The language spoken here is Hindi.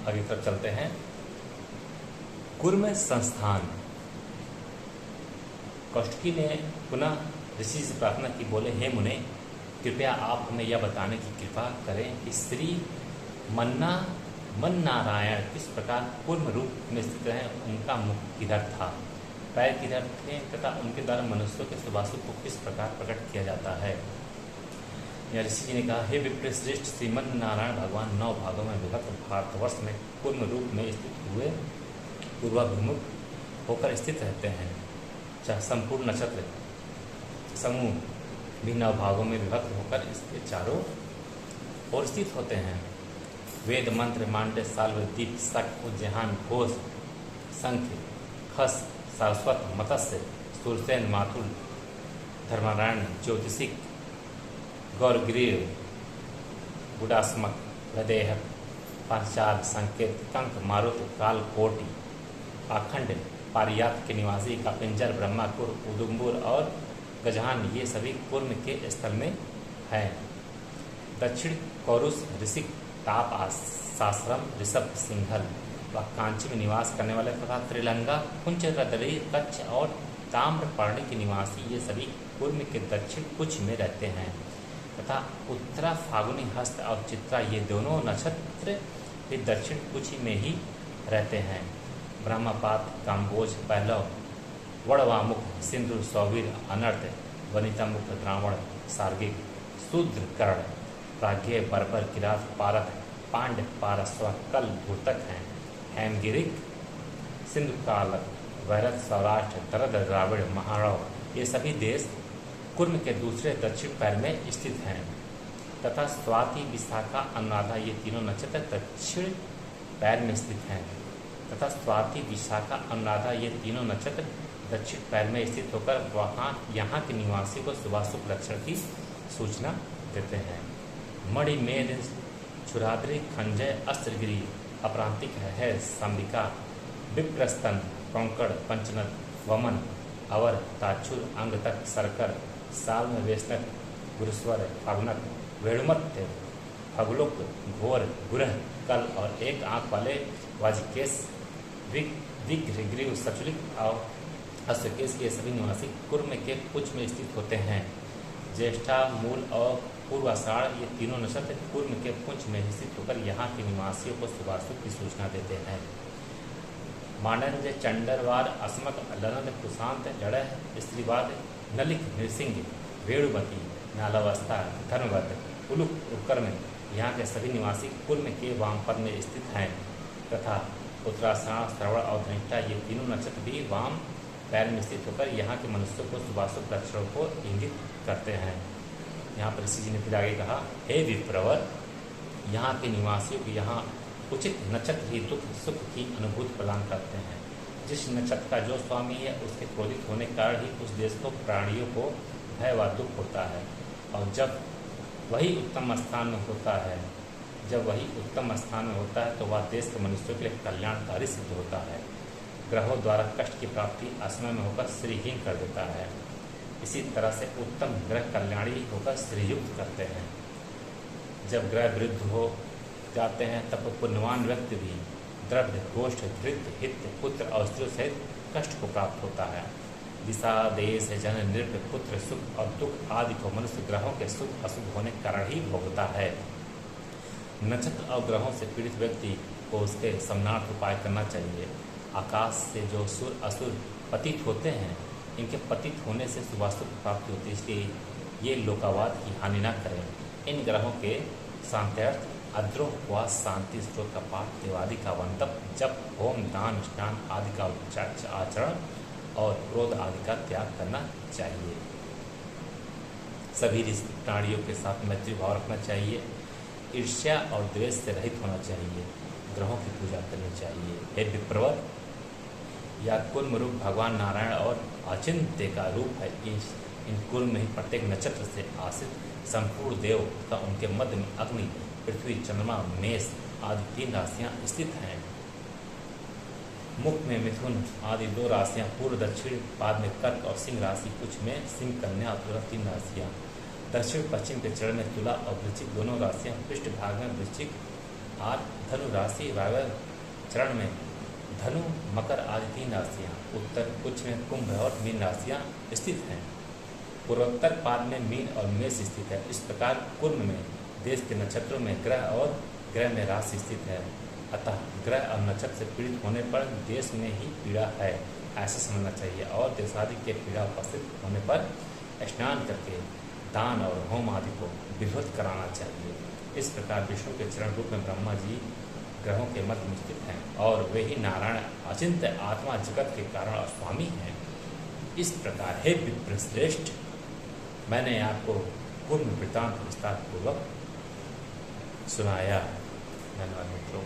आगे तरफ चलते हैं। कूर्म संस्थान। कौष्टकी ने पुनः ऋषि से प्रार्थना की, बोले हे मुने, कृपया आप हमें यह बताने की कृपा करें कि श्री मन नारायण किस प्रकार कूर्म रूप में स्थित हैं, उनका मुख किधर था, पैर किधर थे तथा उनके द्वारा मनुष्यों के शुभाशुभ को किस प्रकार प्रकट किया जाता है। या ऋषि जी ने कहा, हे विप्र श्रेष्ठ, श्रीमन नारायण भगवान 9 भागों में विभक्त भारतवर्ष में कूर्म रूप में स्थित हुए पूर्वाभिमुख होकर स्थित रहते हैं। संपूर्ण नक्षत्र समूह भी 9 भागों में विभक्त होकर इसके चारों ओर स्थित होते हैं। वेद मंत्र मांडे साल्व दीप शक उज्जैन घोष संख्य खस सारस्वत मत्स्य सूरसेन माथुर धर्मारायण ज्योतिषिक गौरग्रीव गुडास्मक हृदय पांचाल संकेत कंक मारुत काल कोटि पाखंड पारियात के निवासी कापिंजर ब्रह्माकुर उदुम्बुर और गजहान, ये सभी कूर्म के स्थल में हैं। दक्षिण कौरुष ऋषिक ताप साश्रम ऋषभ सिंघल व कांची में निवास करने वाले तथा त्रिलंगा कुंच रदरी कच्छ और ताम्रपर्णी के निवासी, ये सभी कूर्म के दक्षिण कुछ में रहते हैं। तथा उत्तरा फागुनी हस्त और चित्रा, ये दोनों नक्षत्र भी दक्षिण कुछ में ही रहते हैं। ब्रह्मपात काम्बोज पहलव वड़वामुख सिंधु सौवीर अनर्थ वनिता मुख द्रावण सार्गिक शूद्र कर्ण प्राज्ञ बर्बर किरात पारत पांड पारस्व कल भूतक हैं। हेमगिरिक सिंधु कालक वैरत सौराष्ट्र दरद द्राविड़ महाड़व, ये सभी देश कूर्म के दूसरे दक्षिण पैर में स्थित हैं। तथा स्वाति विशाखा अनुराधा, ये तीनों नक्षत्र दक्षिण पैर में स्थित हैं। तथा स्वाति विशाखा अनुराधा, ये तीनों नक्षत्र दक्षिण पैर में स्थित होकर यहाँ के निवासी को शुभाशुभ लक्षण की सूचना देते हैं। मणि मेद छुराद्री खंजय अस्त्रगिरी अपरांतिक है संबिका विप्रस्तन कौंकड़ पंचनद वमन अवर ताछुर अंग तक सरकर साल में वेशनक गुरुस्वर फागुनक वेणुमत्य फगुलुक घोर गुरह कल और एक आंख वाले वाजिकेश विग्रीव सचुलिक और अश्वकेश के सभी निवासी कूर्म के कुछ में स्थित होते हैं। ज्येष्ठा मूल और पूर्वाषाढ़, ये तीनों नक्षत्र कूर्म के पुंछ में स्थित होकर यहाँ के निवासियों को शुभाशुभ की सूचना देते हैं। मांडन्य चंडरवार अस्मक लनद कुशांत जड़ स्त्रीवाद नलिक नृसिंह वेणुमती नालावस्था धर्मवत उलुक उपकर्म, यहाँ के सभी निवासी कूर्म के वामपद में स्थित हैं। तथा उत्तराषाढ़ श्रवण और धनिष्ठा, ये तीनों नक्षत्र भी वाम पैर में स्थित होकर यहाँ के मनुष्यों को शुभाशुभ लक्षणों को इंगित करते हैं। यहाँ पर ऋषि जी ने फिर आगे कहा, हे विप्रवर, यहाँ के निवासियों को यहाँ उचित नक्षत्र ही दुख सुख की अनुभूति प्रदान करते हैं। जिस नक्षत्र का जो स्वामी है उसके क्रोधित होने के कारण ही उस देश को प्राणियों को भय व दुख होता है। और जब वही उत्तम स्थान में होता है तो वह देश के मनुष्यों के लिए कल्याणकारी सिद्ध होता है। ग्रहों द्वारा कष्ट की प्राप्ति असमय में होकर श्रीहीन कर देता है। इसी तरह से उत्तम ग्रह कल्याणी होकर श्रीयुक्त करते हैं। जब ग्रह विरुद्ध हो जाते हैं तब पुण्यवान व्यक्ति भी द्रव्य गोष्ठ धृत हित पुत्र और स्त्रियों सहित कष्ट को प्राप्त होता है। दिशा देश जन नृप पुत्र सुख और दुख आदि को मनुष्य ग्रहों के शुभ अशुभ होने के कारण ही भोगता है। नक्षत्र और ग्रहों से पीड़ित व्यक्ति को उसके सम्मानार्थ उपाय करना चाहिए। आकाश से जो सुर असुर पतित होते हैं, इनके पतित होने से शुभाशुभ प्राप्ति होती है, इसलिए ये लोकावाद की हानि न करें। इन ग्रहों के शांत्यर्थ अद्रोह उपवास शांति स्त्रोत का पाठ देवादि का वंतप जप होम दान स्नान आदि का आचरण और क्रोध आदि का त्याग करना चाहिए। सभी प्राणियों के साथ मैत्री भाव रखना चाहिए। ईर्ष्या और द्वेष से रहित होना चाहिए। ग्रहों की पूजा करनी चाहिए। हे विप्रवर, या कूर्म रूप भगवान नारायण और अचिंत्य का रूप है। इन कूर्म में ही प्रत्येक नक्षत्र से आश्रित संपूर्ण देव तथा उनके मध्य में अग्नि पृथ्वी चंद्रमा मेष आदि 3 राशियां स्थित हैं। मुख में मिथुन आदि 2 राशियां, पूर्व दक्षिण बाद में कर्क और सिंह राशि, कुछ में सिंह कन्या और तुला 3 राशियां, दक्षिण पश्चिम के चरण में तुला और वृश्चिक दोनों राशियां, पृष्ठ भाग में वृश्चिक आज धनु राशि वायव्य चरण में धनु, मकर आदि 3 राशियाँ, उत्तर कुछ में कुंभ और मीन राशियाँ स्थित हैं। पूर्वोत्तर पाद में मीन और मेष स्थित है। इस प्रकार कुंभ में देश के नक्षत्रों में ग्रह और ग्रह में राशि स्थित है। अतः ग्रह और नक्षत्र से पीड़ित होने पर देश में ही पीड़ा है, ऐसा समझना चाहिए। और देशादि के पीड़ा उपस्थित होने पर स्नान करके दान और होम आदि को विरोध कराना चाहिए। इस प्रकार विष्णु के चरण रूप में ब्रह्मा जी ग्रहों के मध्य में स्थित हैं और वे ही नारायण अचिंत्य आत्मा जगत के कारण और स्वामी हैं। इस प्रकार हे विप्रश्रेष्ठ, मैंने आपको कुंभ वृत्तांत विस्तार पूर्वक सुनाया। धन्यवाद मित्रों।